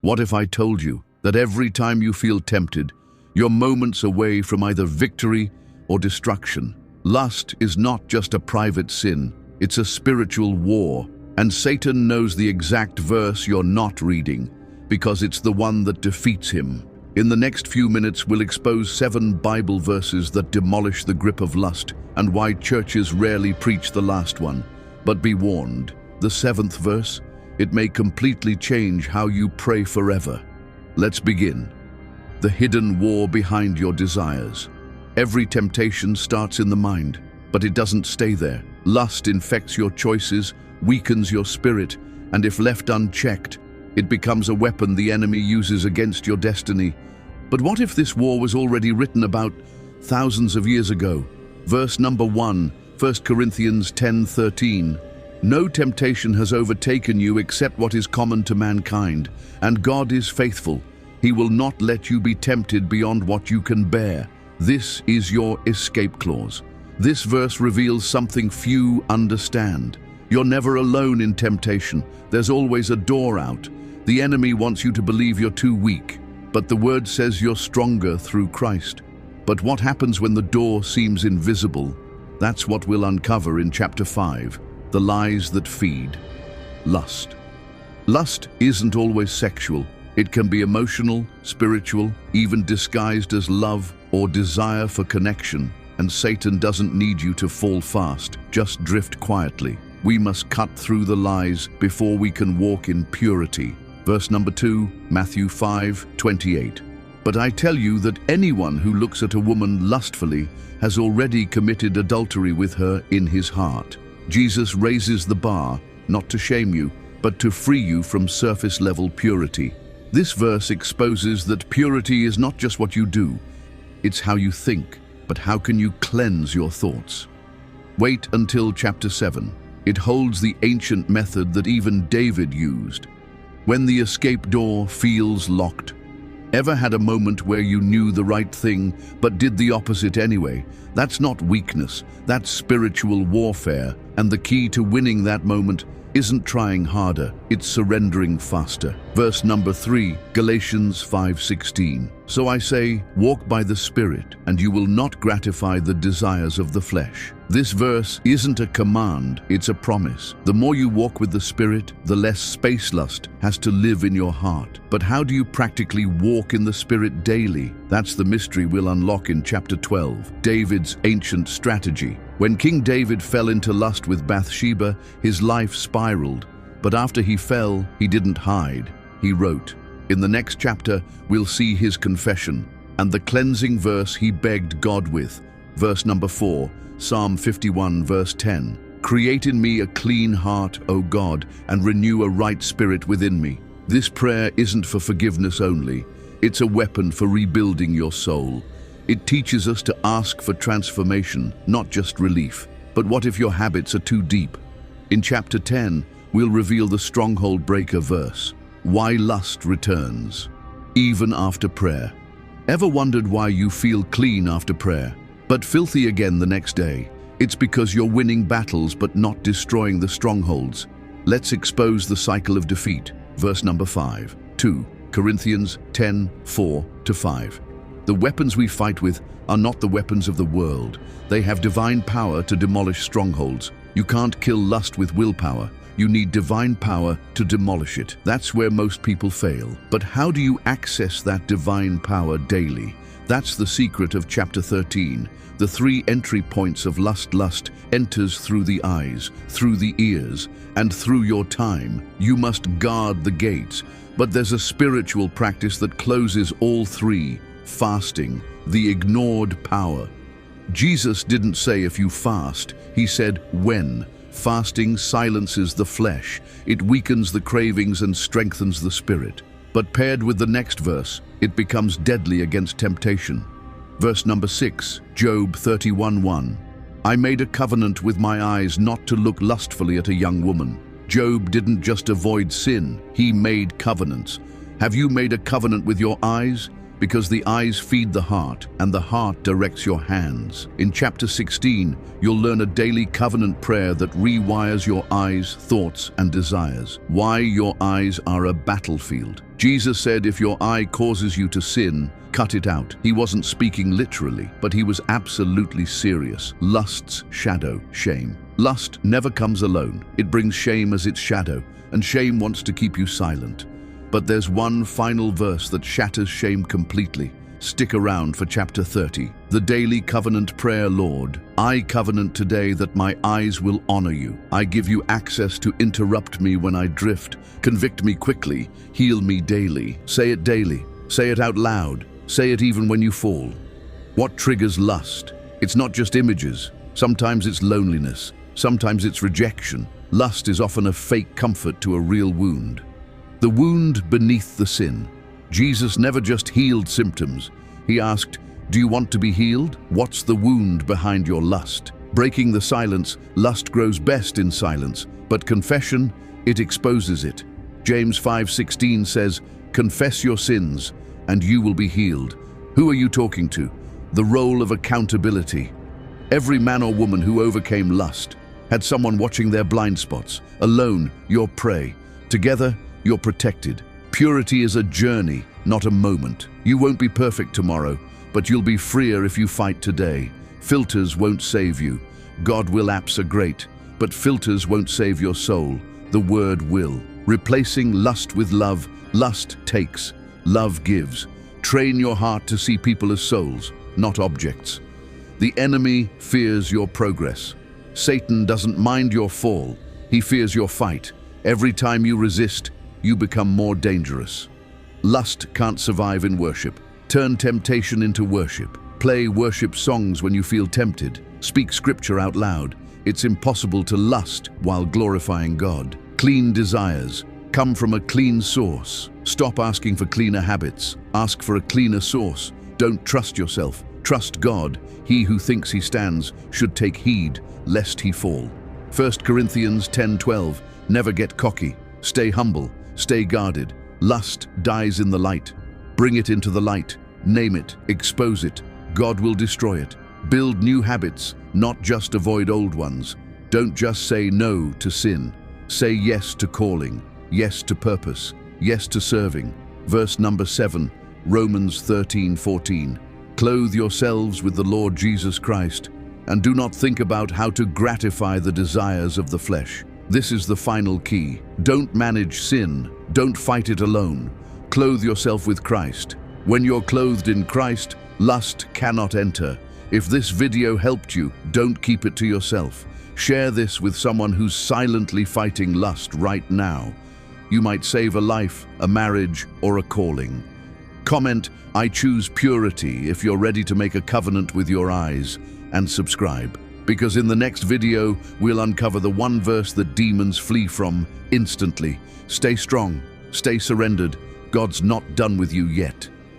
What if I told you that every time you feel tempted, you're moments away from either victory or destruction? Lust is not just a private sin, it's a spiritual war, and Satan knows the exact verse you're not reading because it's the one that defeats him. In the next few minutes, we'll expose 7 Bible verses that demolish the grip of lust and why churches rarely preach the last one. But be warned, the 7th verse, it may completely change how you pray forever. Let's begin. The hidden war behind your desires. Every temptation starts in the mind, but it doesn't stay there. Lust infects your choices, weakens your spirit, and if left unchecked, it becomes a weapon the enemy uses against your destiny. But what if this war was already written about thousands of years ago? Verse number 1, 1 Corinthians 10:13. No temptation has overtaken you except what is common to mankind, and God is faithful. He will not let you be tempted beyond what you can bear. This is your escape clause. This verse reveals something few understand. You're never alone in temptation. There's always a door out. The enemy wants you to believe you're too weak, but the word says you're stronger through Christ. But what happens when the door seems invisible? That's what we'll uncover in chapter 5, the lies that feed. Lust. Lust isn't always sexual. It can be emotional, spiritual, even disguised as love or desire for connection. And Satan doesn't need you to fall fast, just drift quietly. We must cut through the lies before we can walk in purity. Verse number 2, Matthew 5:28. But I tell you that anyone who looks at a woman lustfully has already committed adultery with her in his heart. Jesus raises the bar, not to shame you, but to free you from surface-level purity. This verse exposes that purity is not just what you do, it's how you think, but how can you cleanse your thoughts? Wait until chapter 7. It holds the ancient method that even David used. When the escape door feels locked. Ever had a moment where you knew the right thing but did the opposite anyway? That's not weakness, that's spiritual warfare, and the key to winning that moment isn't trying harder, it's surrendering faster. Verse number 3, Galatians 5:16. So I say, walk by the Spirit, and you will not gratify the desires of the flesh. This verse isn't a command, it's a promise. The more you walk with the Spirit, the less space lust has to live in your heart. But how do you practically walk in the Spirit daily? That's the mystery we'll unlock in chapter 12, David's ancient strategy. When King David fell into lust with Bathsheba, his life spiraled. But after he fell, he didn't hide. He wrote. In the next chapter, we'll see his confession and the cleansing verse he begged God with. Verse number 4, Psalm 51, verse 10. Create in me a clean heart, O God, and renew a right spirit within me. This prayer isn't for forgiveness only. It's a weapon for rebuilding your soul. It teaches us to ask for transformation, not just relief. But what if your habits are too deep? In chapter 10, we'll reveal the stronghold breaker verse. Why lust returns, even after prayer. Ever wondered why you feel clean after prayer, but filthy again the next day? It's because you're winning battles but not destroying the strongholds. Let's expose the cycle of defeat. Verse number 5, 2 Corinthians 10:4-5. The weapons we fight with are not the weapons of the world. They have divine power to demolish strongholds. You can't kill lust with willpower. You need divine power to demolish it. That's where most people fail. But how do you access that divine power daily? That's the secret of chapter 13. The 3 entry points of lust. Lust enters through the eyes, through the ears, and through your time. You must guard the gates. But there's a spiritual practice that closes all 3. Fasting, the ignored power. Jesus didn't say if you fast, he said when. Fasting silences the flesh, it weakens the cravings and strengthens the spirit. But paired with the next verse, it becomes deadly against temptation. Verse number 6, Job 31:1. I made a covenant with my eyes not to look lustfully at a young woman. Job didn't just avoid sin, he made covenants. Have you made a covenant with your eyes? Because the eyes feed the heart, and the heart directs your hands. In chapter 16, you'll learn a daily covenant prayer that rewires your eyes, thoughts, and desires. Why your eyes are a battlefield. Jesus said, if your eye causes you to sin, cut it out. He wasn't speaking literally, but he was absolutely serious. Lust's shadow, shame. Lust never comes alone. It brings shame as its shadow, and shame wants to keep you silent. But there's one final verse that shatters shame completely. Stick around for chapter 30. The daily covenant prayer. Lord, I covenant today that my eyes will honor you. I give you access to interrupt me when I drift. Convict me quickly. Heal me daily. Say it daily. Say it out loud. Say it even when you fall. What triggers lust? It's not just images. Sometimes it's loneliness. Sometimes it's rejection. Lust is often a fake comfort to a real wound. The wound beneath the sin. Jesus never just healed symptoms. He asked, do you want to be healed? What's the wound behind your lust? Breaking the silence, lust grows best in silence, but confession, it exposes it. James 5:16 says, confess your sins, and you will be healed. Who are you talking to? The role of accountability. Every man or woman who overcame lust had someone watching their blind spots. Alone, you're prey. Together, you're protected. Purity is a journey, not a moment. You won't be perfect tomorrow, but you'll be freer if you fight today. Filters won't save you. God will apps are great, but filters won't save your soul. The word will. Replacing lust with love. Lust takes, love gives. Train your heart to see people as souls, not objects. The enemy fears your progress. Satan doesn't mind your fall. He fears your fight. Every time you resist, you become more dangerous. Lust can't survive in worship. Turn temptation into worship. Play worship songs when you feel tempted. Speak scripture out loud. It's impossible to lust while glorifying God. Clean desires come from a clean source. Stop asking for cleaner habits. Ask for a cleaner source. Don't trust yourself. Trust God. He who thinks he stands should take heed, lest he fall. 1 Corinthians 10:12. Never get cocky. Stay humble. Stay guarded. Lust dies in the light. Bring it into the light. Name it. Expose it. God will destroy it. Build new habits, not just avoid old ones. Don't just say no to sin. Say yes to calling. Yes to purpose. Yes to serving. Verse number 7, Romans 13:14. Clothe yourselves with the Lord Jesus Christ, and do not think about how to gratify the desires of the flesh. This is the final key. Don't manage sin. Don't fight it alone. Clothe yourself with Christ. When you're clothed in Christ, lust cannot enter. If this video helped you, don't keep it to yourself. Share this with someone who's silently fighting lust right now. You might save a life, a marriage, or a calling. Comment, I choose purity if you're ready to make a covenant with your eyes, and subscribe. Because in the next video, we'll uncover the one verse that demons flee from instantly. Stay strong, stay surrendered. God's not done with you yet.